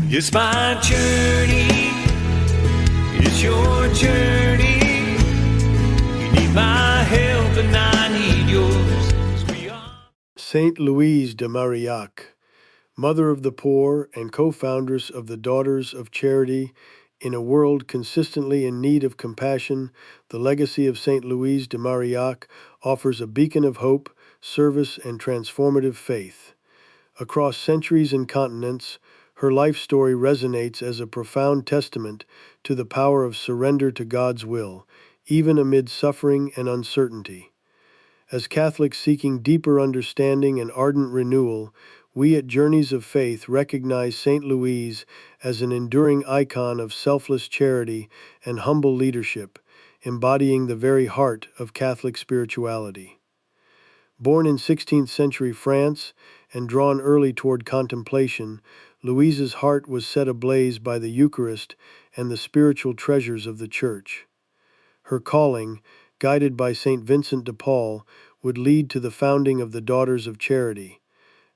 It's my journey, it's your journey. You need my help and I need yours. 'Cause we are Saint Louise de Marillac, mother of the poor and co-foundress of the Daughters of Charity. In a world consistently in need of compassion, the legacy of Saint Louise de Marillac offers a beacon of hope, service, and transformative faith. Across centuries and continents, her life story resonates as a profound testament to the power of surrender to God's will, even amid suffering and uncertainty. As Catholics seeking deeper understanding and ardent renewal, we at Journeys of Faith recognize St. Louise as an enduring icon of selfless charity and humble leadership, embodying the very heart of Catholic spirituality. Born in 16th century France and drawn early toward contemplation, Louise's heart was set ablaze by the Eucharist and the spiritual treasures of the Church. Her calling, guided by Saint Vincent de Paul, would lead to the founding of the Daughters of Charity,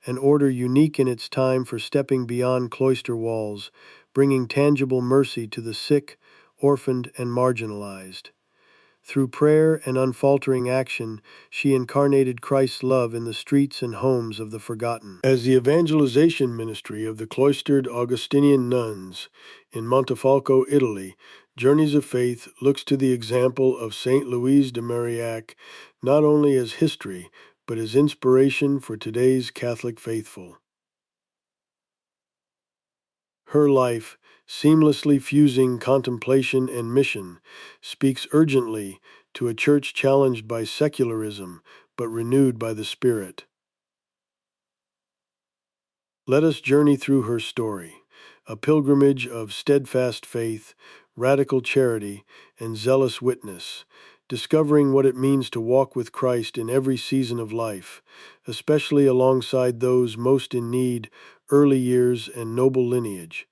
an order unique in its time for stepping beyond cloister walls, bringing tangible mercy to the sick, orphaned, and marginalized. Through prayer and unfaltering action, she incarnated Christ's love in the streets and homes of the forgotten. As the evangelization ministry of the cloistered Augustinian nuns in Montefalco, Italy, Journeys of Faith looks to the example of Saint Louise de Marillac not only as history, but as inspiration for today's Catholic faithful. Her life, seamlessly fusing contemplation and mission, speaks urgently to a church challenged by secularism but renewed by the Spirit. Let us journey through her story, a pilgrimage of steadfast faith, radical charity, and zealous witness, discovering what it means to walk with Christ in every season of life, especially alongside those most in need, early years, and noble lineage.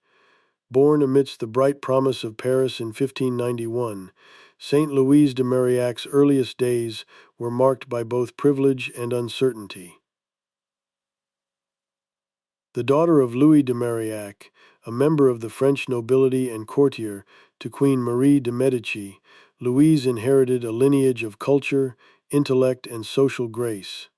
Born amidst the bright promise of Paris in 1591, Saint Louise de Marillac's earliest days were marked by both privilege and uncertainty. The daughter of Louis de Marillac, a member of the French nobility and courtier to Queen Marie de Medici, Louise inherited a lineage of culture, intellect, and social grace.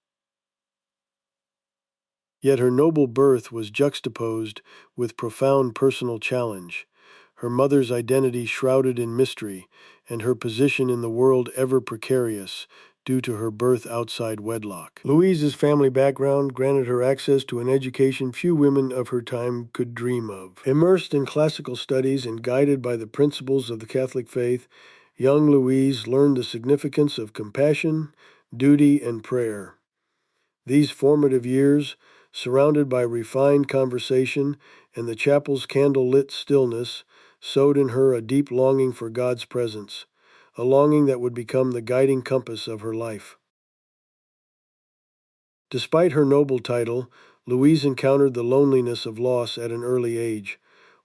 Yet her noble birth was juxtaposed with profound personal challenge, her mother's identity shrouded in mystery, and her position in the world ever precarious due to her birth outside wedlock. Louise's family background granted her access to an education few women of her time could dream of. Immersed in classical studies and guided by the principles of the Catholic faith, young Louise learned the significance of compassion, duty, and prayer. These formative years, surrounded by refined conversation and the chapel's candle-lit stillness, sowed in her a deep longing for God's presence, a longing that would become the guiding compass of her life. Despite her noble title, Louise encountered the loneliness of loss at an early age.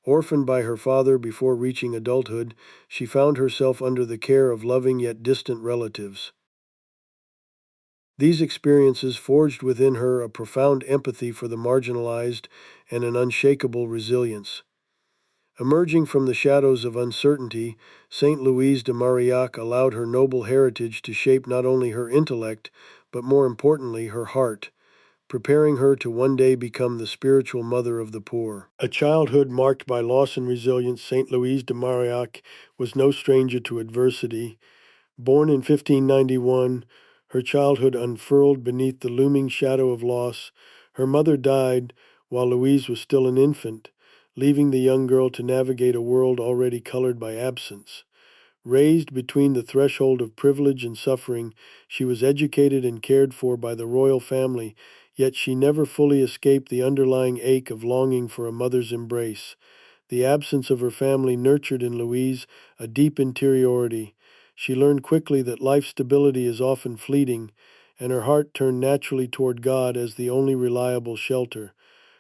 Orphaned by her father before reaching adulthood, she found herself under the care of loving yet distant relatives. These experiences forged within her a profound empathy for the marginalized and an unshakable resilience. Emerging from the shadows of uncertainty, Saint Louise de Marillac allowed her noble heritage to shape not only her intellect, but more importantly, her heart, preparing her to one day become the spiritual mother of the poor. A childhood marked by loss and resilience, Saint Louise de Marillac was no stranger to adversity. Born in 1591, her childhood unfurled beneath the looming shadow of loss. Her mother died while Louise was still an infant, leaving the young girl to navigate a world already colored by absence. Raised between the threshold of privilege and suffering, she was educated and cared for by the royal family, yet she never fully escaped the underlying ache of longing for a mother's embrace. The absence of her family nurtured in Louise a deep interiority. She learned quickly that life's stability is often fleeting, and her heart turned naturally toward God as the only reliable shelter.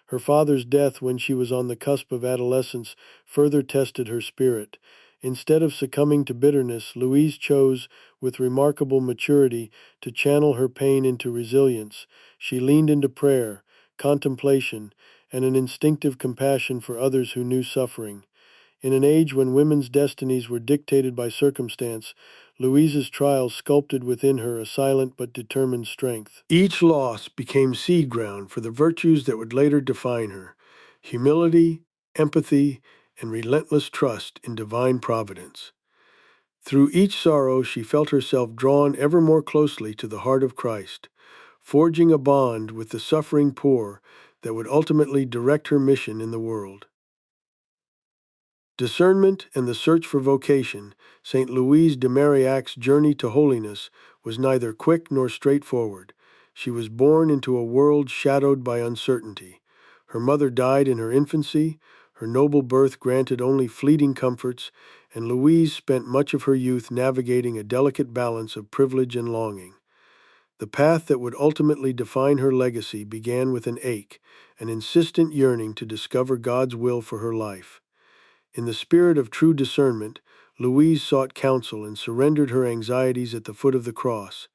Her father's death when she was on the cusp of adolescence further tested her spirit. Instead of succumbing to bitterness, Louise chose, with remarkable maturity, to channel her pain into resilience. She leaned into prayer, contemplation, and an instinctive compassion for others who knew suffering. In an age when women's destinies were dictated by circumstance, Louise's trials sculpted within her a silent but determined strength. Each loss became seed ground for the virtues that would later define her: humility, empathy, and relentless trust in divine providence. Through each sorrow, she felt herself drawn ever more closely to the heart of Christ, forging a bond with the suffering poor that would ultimately direct her mission in the world. Discernment and the search for vocation, Saint Louise de Marillac's journey to holiness, was neither quick nor straightforward. She was born into a world shadowed by uncertainty. Her mother died in her infancy, her noble birth granted only fleeting comforts, and Louise spent much of her youth navigating a delicate balance of privilege and longing. The path that would ultimately define her legacy began with an ache, an insistent yearning to discover God's will for her life. In the spirit of true discernment, Louise sought counsel and surrendered her anxieties at the foot of the cross.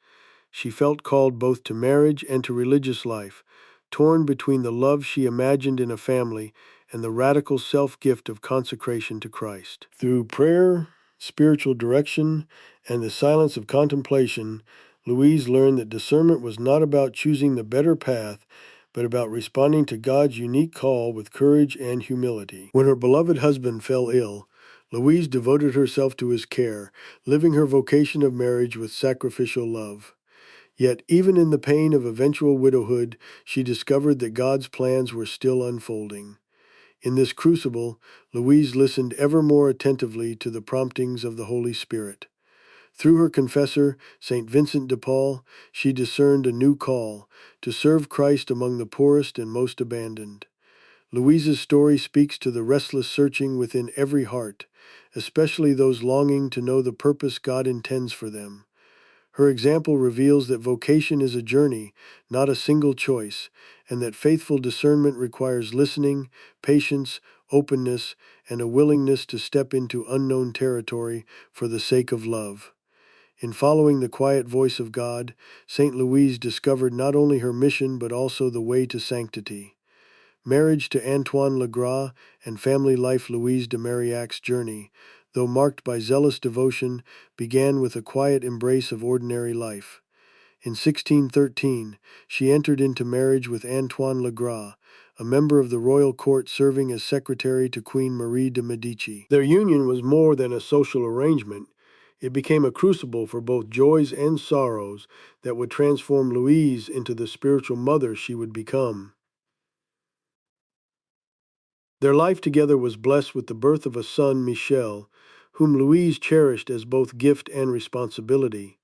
She felt called both to marriage and to religious life, torn between the love she imagined in a family and the radical self-gift of consecration to Christ. Through prayer, spiritual direction, and the silence of contemplation, Louise learned that discernment was not about choosing the better path, but about responding to God's unique call with courage and humility. When her beloved husband fell ill, Louise devoted herself to his care, living her vocation of marriage with sacrificial love. Yet, even in the pain of eventual widowhood, she discovered that God's plans were still unfolding. In this crucible, Louise listened ever more attentively to the promptings of the Holy Spirit. Through her confessor, Saint Vincent de Paul, she discerned a new call, to serve Christ among the poorest and most abandoned. Louise's story speaks to the restless searching within every heart, especially those longing to know the purpose God intends for them. Her example reveals that vocation is a journey, not a single choice, and that faithful discernment requires listening, patience, openness, and a willingness to step into unknown territory for the sake of love. In following the quiet voice of God, St. Louise discovered not only her mission but also the way to sanctity. Marriage to Antoine Legras and family life Louise de Marillac's journey, though marked by zealous devotion, began with a quiet embrace of ordinary life. In 1613, she entered into marriage with Antoine Legras, a member of the royal court serving as secretary to Queen Marie de Medici. Their union was more than a social arrangement. It became a crucible for both joys and sorrows that would transform Louise into the spiritual mother she would become. Their life together was blessed with the birth of a son, Michel, whom Louise cherished as both gift and responsibility.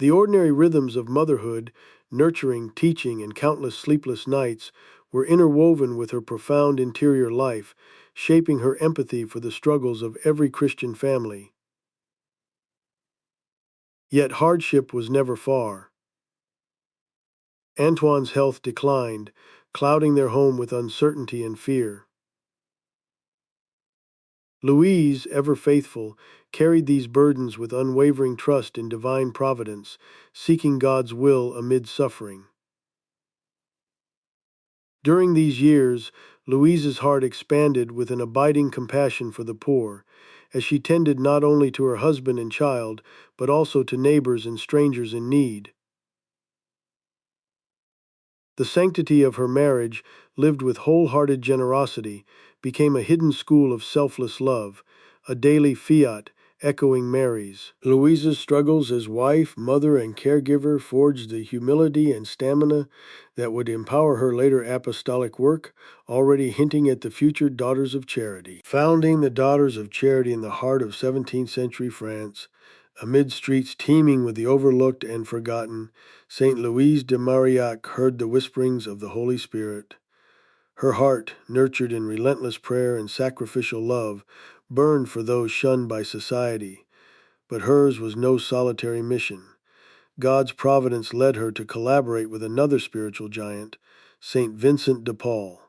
The ordinary rhythms of motherhood, nurturing, teaching, and countless sleepless nights, were interwoven with her profound interior life, shaping her empathy for the struggles of every Christian family. Yet hardship was never far. Antoine's health declined, clouding their home with uncertainty and fear. Louise, ever faithful, carried these burdens with unwavering trust in divine providence, seeking God's will amid suffering. During these years, Louise's heart expanded with an abiding compassion for the poor, as she tended not only to her husband and child, but also to neighbors and strangers in need. The sanctity of her marriage, lived with wholehearted generosity, became a hidden school of selfless love, a daily fiat echoing Mary's. Louise's struggles as wife, mother, and caregiver forged the humility and stamina that would empower her later apostolic work, already hinting at the future Daughters of Charity. Founding the Daughters of Charity in the heart of 17th century France, amid streets teeming with the overlooked and forgotten, Saint Louise de Marillac heard the whisperings of the Holy Spirit. Her heart, nurtured in relentless prayer and sacrificial love, burned for those shunned by society. But hers was no solitary mission. God's providence led her to collaborate with another spiritual giant, Saint Vincent de Paul.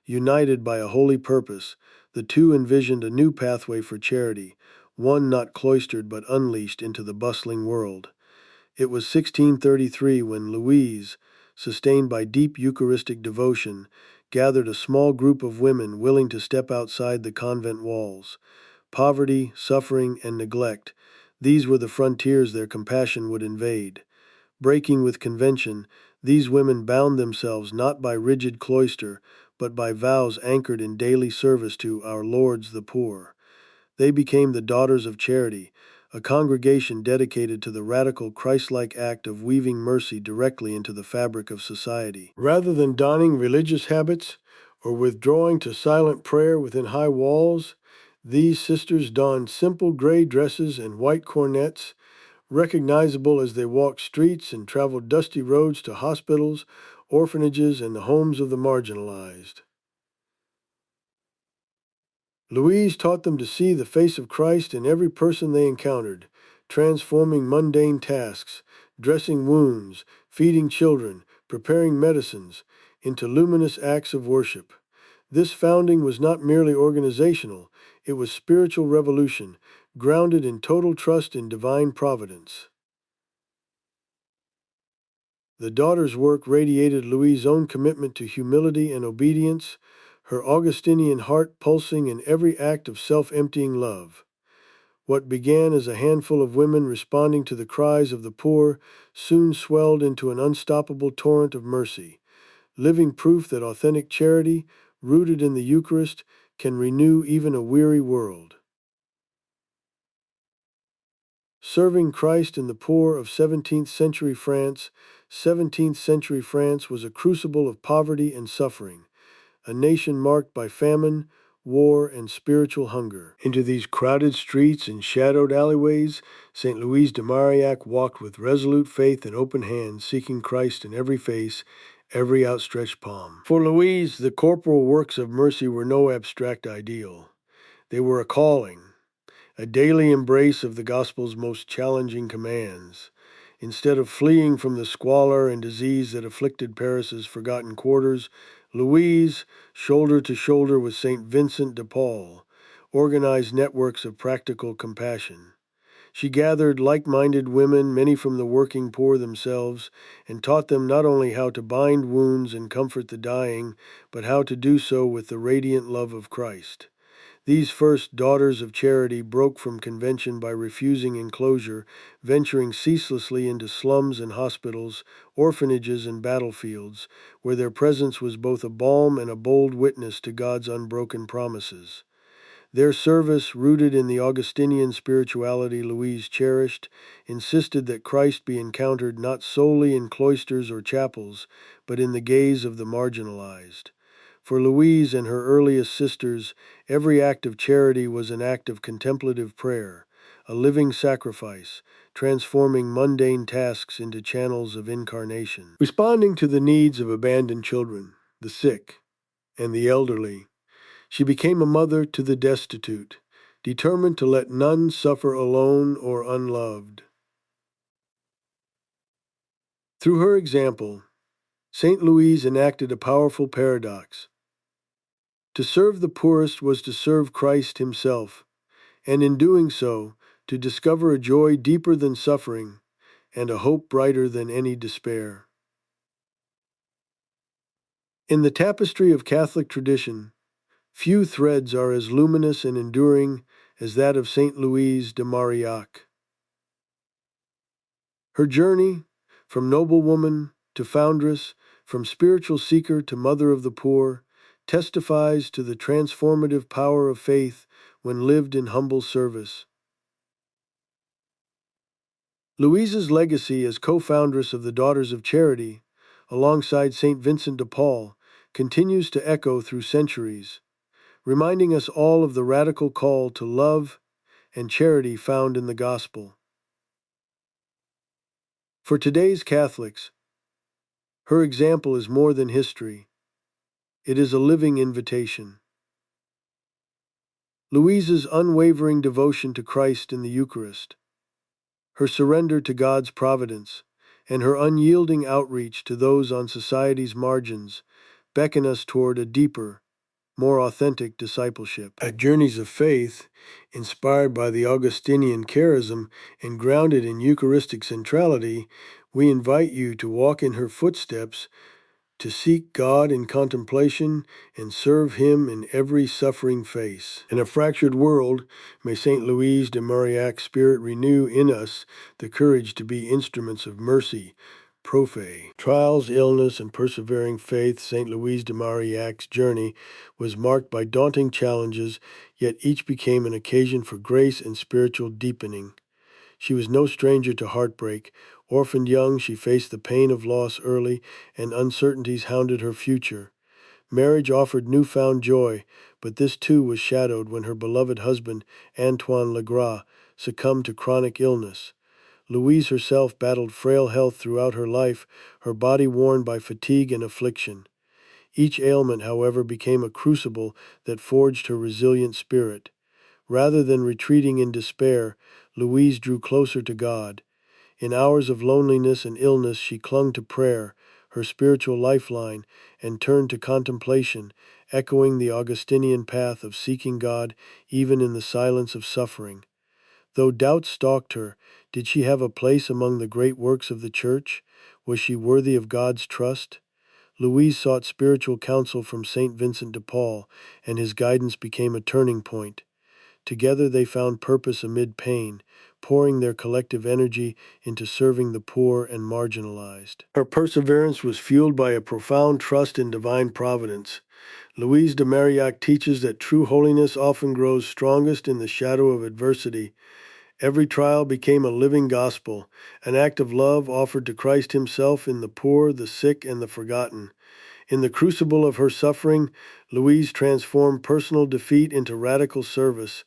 United by a holy purpose, the two envisioned a new pathway for charity, one not cloistered but unleashed into the bustling world. It was 1633 when Louise, sustained by deep Eucharistic devotion, gathered a small group of women willing to step outside the convent walls. Poverty, suffering, and neglect, these were the frontiers their compassion would invade. Breaking with convention, these women bound themselves not by rigid cloister, but by vows anchored in daily service to our lords the poor. They became the Daughters of Charity, a congregation dedicated to the radical Christ-like act of weaving mercy directly into the fabric of society. Rather than donning religious habits or withdrawing to silent prayer within high walls, these sisters donned simple gray dresses and white cornets, recognizable as they walked streets and traveled dusty roads to hospitals, orphanages, and the homes of the marginalized. Louise taught them to see the face of Christ in every person they encountered, transforming mundane tasks, dressing wounds, feeding children, preparing medicines, into luminous acts of worship. This founding was not merely organizational, it was spiritual revolution, grounded in total trust in divine providence. The daughter's work radiated Louise's own commitment to humility and obedience, her Augustinian heart pulsing in every act of self-emptying love. What began as a handful of women responding to the cries of the poor soon swelled into an unstoppable torrent of mercy, living proof that authentic charity, rooted in the Eucharist, can renew even a weary world. Serving Christ in the poor of 17th century France, 17th century France was a crucible of poverty and suffering, a nation marked by famine, war, and spiritual hunger. Into these crowded streets and shadowed alleyways, Saint Louise de Marillac walked with resolute faith and open hands, seeking Christ in every face, every outstretched palm. For Louise, the corporal works of mercy were no abstract ideal. They were a calling, a daily embrace of the gospel's most challenging commands. Instead of fleeing from the squalor and disease that afflicted Paris's forgotten quarters, Louise, shoulder to shoulder with Saint Vincent de Paul, organized networks of practical compassion. She gathered like-minded women, many from the working poor themselves, and taught them not only how to bind wounds and comfort the dying, but how to do so with the radiant love of Christ. These first Daughters of Charity broke from convention by refusing enclosure, venturing ceaselessly into slums and hospitals, orphanages and battlefields, where their presence was both a balm and a bold witness to God's unbroken promises. Their service, rooted in the Augustinian spirituality Louise cherished, insisted that Christ be encountered not solely in cloisters or chapels, but in the gaze of the marginalized. For Louise and her earliest sisters, every act of charity was an act of contemplative prayer, a living sacrifice, transforming mundane tasks into channels of incarnation. Responding to the needs of abandoned children, the sick, and the elderly, she became a mother to the destitute, determined to let none suffer alone or unloved. Through her example, St. Louise enacted a powerful paradox. To serve the poorest was to serve Christ himself, and in doing so, to discover a joy deeper than suffering and a hope brighter than any despair. In the tapestry of Catholic tradition, few threads are as luminous and enduring as that of Saint Louise de Marillac. Her journey, from noblewoman to foundress, from spiritual seeker to mother of the poor, testifies to the transformative power of faith when lived in humble service. Louise's legacy as co-foundress of the Daughters of Charity, alongside Saint Vincent de Paul, continues to echo through centuries, reminding us all of the radical call to love and charity found in the gospel. For today's Catholics, her example is more than history. It is a living invitation. Louise's unwavering devotion to Christ in the Eucharist, her surrender to God's providence, and her unyielding outreach to those on society's margins beckon us toward a deeper, more authentic discipleship. At Journeys of Faith, inspired by the Augustinian charism and grounded in Eucharistic centrality, We invite you to walk in her footsteps, to seek God in contemplation and serve Him in every suffering face. In a fractured world, may Saint Louise de Marillac's spirit renew in us the courage to be instruments of mercy, prophe. Trials, illness, and persevering faith, Saint Louise de Marillac's journey was marked by daunting challenges, yet each became an occasion for grace and spiritual deepening. She was no stranger to heartbreak. Orphaned young, she faced the pain of loss early, and uncertainties hounded her future. Marriage offered newfound joy, but this too was shadowed when her beloved husband, Antoine Legras, succumbed to chronic illness. Louise herself battled frail health throughout her life, her body worn by fatigue and affliction. Each ailment, however, became a crucible that forged her resilient spirit. Rather than retreating in despair, Louise drew closer to God. In hours of loneliness and illness, she clung to prayer, her spiritual lifeline, and turned to contemplation, echoing the Augustinian path of seeking God even in the silence of suffering. Though doubt stalked her, did she have a place among the great works of the Church? Was she worthy of God's trust? Louise sought spiritual counsel from Saint Vincent de Paul, and his guidance became a turning point. Together they found purpose amid pain, pouring their collective energy into serving the poor and marginalized. Her perseverance was fueled by a profound trust in divine providence. Louise de Marillac teaches that true holiness often grows strongest in the shadow of adversity. Every trial became a living gospel, an act of love offered to Christ Himself in the poor, the sick, and the forgotten. In the crucible of her suffering, Louise transformed personal defeat into radical service,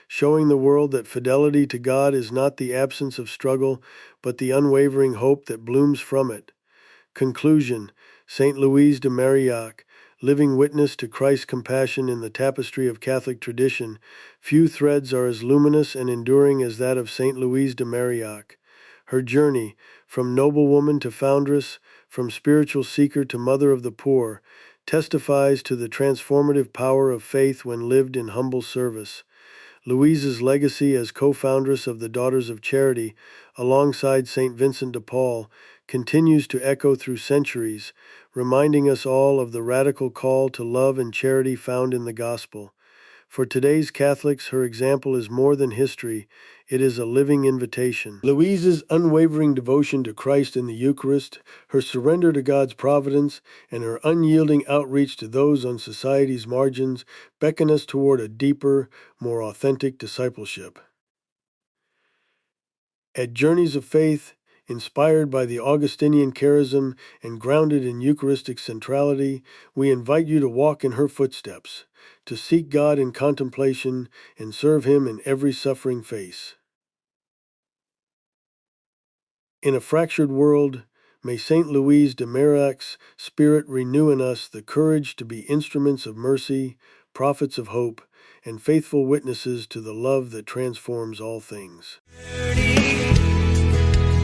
showing the world that fidelity to God is not the absence of struggle, but the unwavering hope that blooms from it. Conclusion: Saint Louise de Marillac, living witness to Christ's compassion in the tapestry of Catholic tradition, few threads are as luminous and enduring as that of Saint Louise de Marillac. Her journey, from noblewoman to foundress, from spiritual seeker to mother of the poor, testifies to the transformative power of faith when lived in humble service. Louise's legacy as co-foundress of the Daughters of Charity, alongside Saint Vincent de Paul, continues to echo through centuries, reminding us all of the radical call to love and charity found in the Gospel. For today's Catholics, her example is more than history, it is a living invitation. Louise's unwavering devotion to Christ in the Eucharist, her surrender to God's providence, and her unyielding outreach to those on society's margins beckon us toward a deeper, more authentic discipleship. At Journeys of Faith, inspired by the Augustinian charism and grounded in Eucharistic centrality, we invite you to walk in her footsteps, to seek God in contemplation and serve Him in every suffering face. In a fractured world, may Saint Louise de Marillac's spirit renew in us the courage to be instruments of mercy, prophets of hope, and faithful witnesses to the love that transforms all things.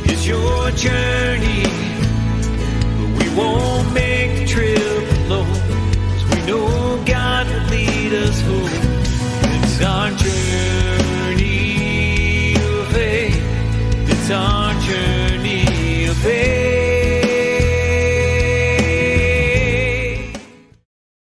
It's your journey, but we won't